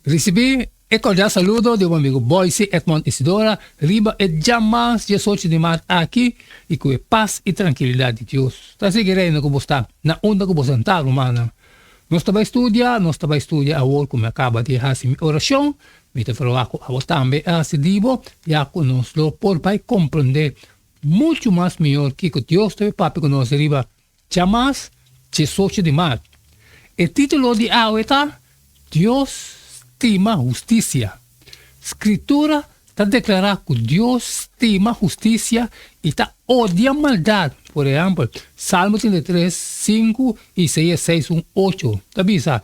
Recibí el cordial saludo de un amigo Boise Edmond Isidora Riba e jamais 18 de março aqui e com a paz e tranquilidade de Deus. Está seguindo como está na onda que você está, romana. Nós estamos a estudar agora como acaba de fazer minha oração. Me te falo a você também a se divo e a conosco por para compreender muito mais melhor que Deus teve papo conosco riba jamais 18 de março. O título de ahorita Deus estima justiça. Escritura está declarando que Deus estima justiça e está odia maldade. Por exemplo, Salmo 33, 5 e Isaías 6, 1, 8. Está vendo?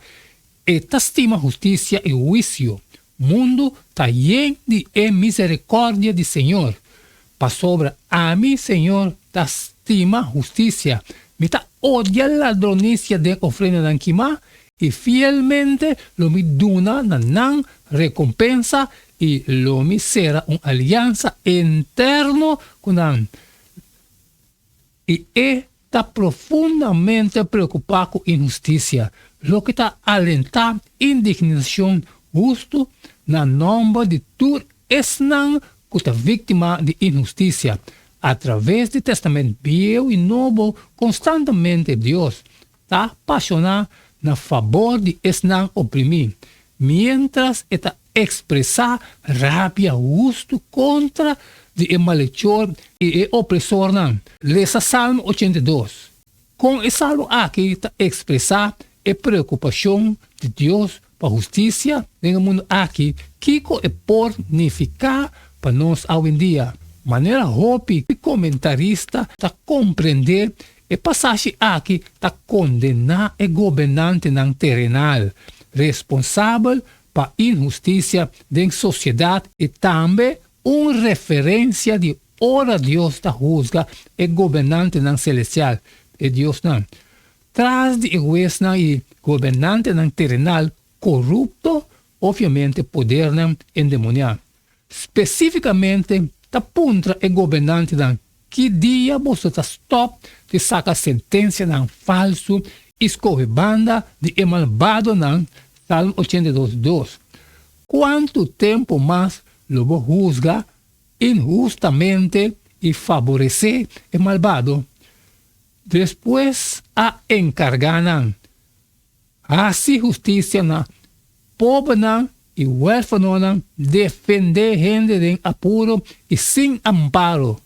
Está estima justiça e juízo. Mundo está lleno de misericórdia do Senhor. Para sobre a mim, Senhor, está estima justiça. Me está odia ladronicia de ofrenda de Anquimá. Y fielmente lo me duna nan recompensa y lo me será una alianza interno con an. Y está profundamente preocupado con injusticia, lo que está alentando indignación justo na nombre de tu esnan que está víctima de injusticia. A través del Testamento Viejo y Nuevo, constantemente Dios está apasionado na favor de esnan oprimir, mientras está expresa rabia justo contra de malhechor e opresor. Lesa Salmo 82. Com esse salmo aqui está expressa a preocupação de Deus para a justiça no mundo aqui, que é por unificar para nós hoje em dia. Maneira hope que comentarista está compreender a passagem aqui está condenar o governante terrenal, responsável para injustiça da sociedade e também uma referência de ora Deus está juzga o governante celestial. E Deus não. Tras de egoísmo e governante terrenal corrupto, obviamente poder endemoniar. Especificamente, está contra o governante que dia você está stop de sacar sentença falso, escorrebanda de malvado Salmo 82, 2. Quanto tempo mais lobo juzga injustamente e favorecer o malvado? Depois a encargar assim justiça na pobre e huérfano defender gente em apuro e sem amparo.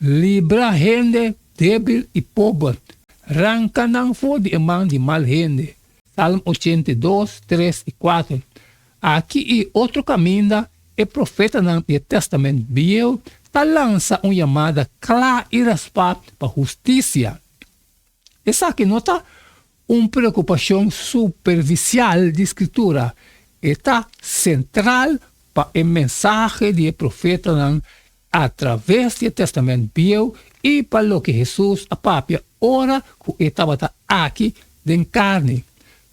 Libra gente débil e pobre, arranca for de mão de mal gente. Salmo 82, 3 e 4. Aqui e outro caminho, o profeta no Testamento Viejo está lança uma chamada clara e raspa para justiça. Essa aqui nota uma preocupação superficial de escritura. Está central para a mensagem do profeta a través do Testamento Viejo e para o que Jesus a papia ora que estava aqui de carne.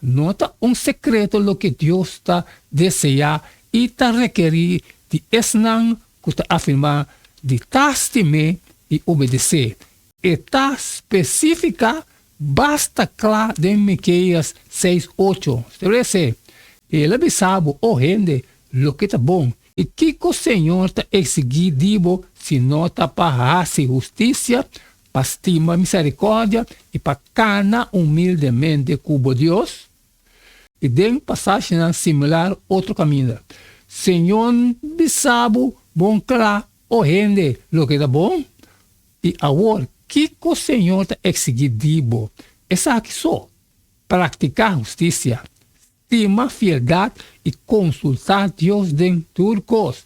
Nota um secreto lo que Deus está desejar e está requerir de esnan que está afirmar de tastimar e obedecer. Está específica basta claro de Miqueias 6:8. Estabelece. Ele sabe o rende lo que está bom. E que o Senhor está exigindo se nota para fazer justiça, para estimar misericórdia e para cana humildemente como Deus? E tem passagem similar outro caminho. Senhor sabe bom claro o rende lo que está bom? E agora, que o Senhor está exigindo? Essa aqui só, praticar justiça, estima fialdade e consultar Deus em turcos.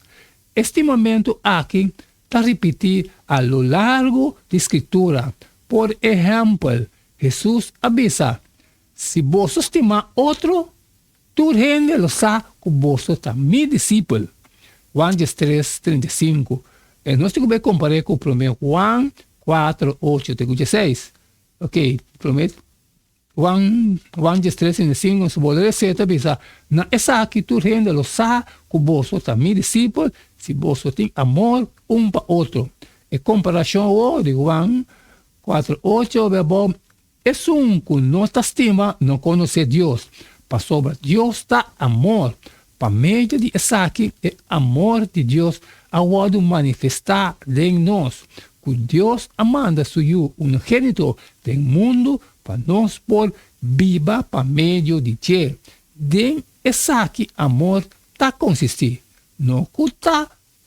Estimamento aqui está repetir a lo largo da escritura. Por exemplo, Jesus avisa, se você estimar outro, tu rende lo sabe que você está meu discípulo. Juan 3:35. E nós temos que comparar com o primeiro Juan 4:8-16. Ok, prometo. Juan 3:35, se você receita, bisa, na essa aqui tu rende lo sabe que você está meu discípulo, se você tem amor um para outro. E comparação de Juan 4:8, verbo, é um que não está estima, não conhece Deus. Para sobre Deus está amor. Por meio de Isaac, o amor de Deus pode manifestar em nós. Que Deus amanda seu unigênito do mundo para nós por viva por meio de Ele. De Isaac, amor está consistir. Não que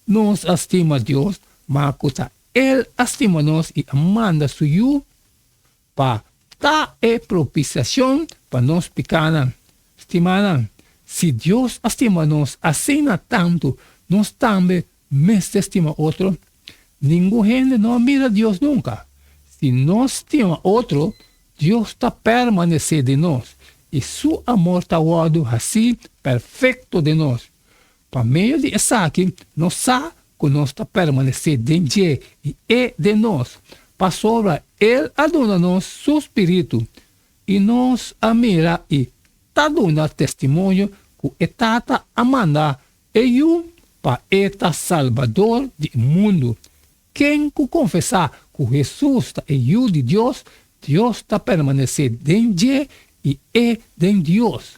nos estima Deus, mas que Ele estima nós e amanda seu para dar a propiciação para nós pecar. Estimar. Se Deus estima nós assim tanto, nós também mais estima outro. Nenhum gente não mira Deus nunca. Se nós estima outro, Deus está permanecer de nós. E seu amor está assim perfeito de nós. Por meio de Isaac, nós sabemos que nós está permanecer de Ele e é de nós. Para sobre Ele adona-nos seu Espírito. E nos amira e está dando testemunho que está amando eu para este Salvador do mundo. Quem confessar que Jesus é o de Deus, Deus está permanecendo em Ele e é de Deus.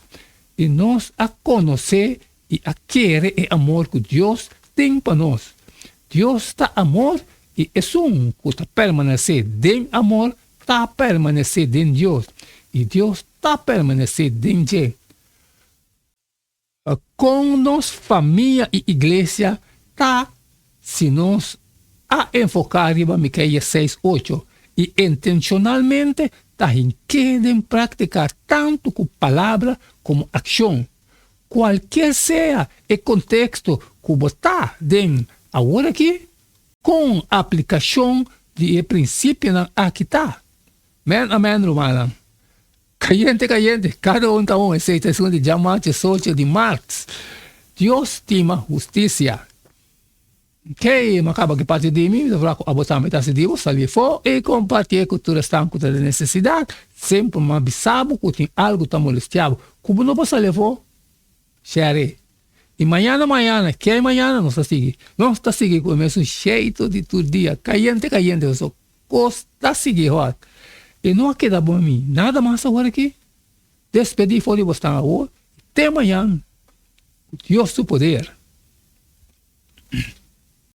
E nós a conhecer e a querer o amor que Deus tem para nós. Deus está amor e é um que está permanecendo em amor, está permanecendo em Deus. E Deus está permanecendo em Ele. Com nós, família e igreja, tá, se nós a enfocar em Miqueias 6:8 e intencionalmente tá em praticar tanto com palavra como ação. Qualquer seja o contexto que você está dentro agora aqui, com a aplicação de princípio aqui está. Amém, romana. Caliente, cada está aceita segundo diamante social de Marx. Deus estima justiça. Que acaba que parte de mim, eu vou abotar metade de você ali fora e compartilhar com toda esta de necessidade, sempre me avisava que tem algo que está molestando. Como não posso levar? Share. E amanhã, que amanhã não está seguindo. Não está seguindo com o mesmo jeito de todo dia. Caliente, eu só gosto de seguir. E não queda bom a mim. Nada mais agora aqui. Despedir fora de você agora. Até amanhã. Deus do poder.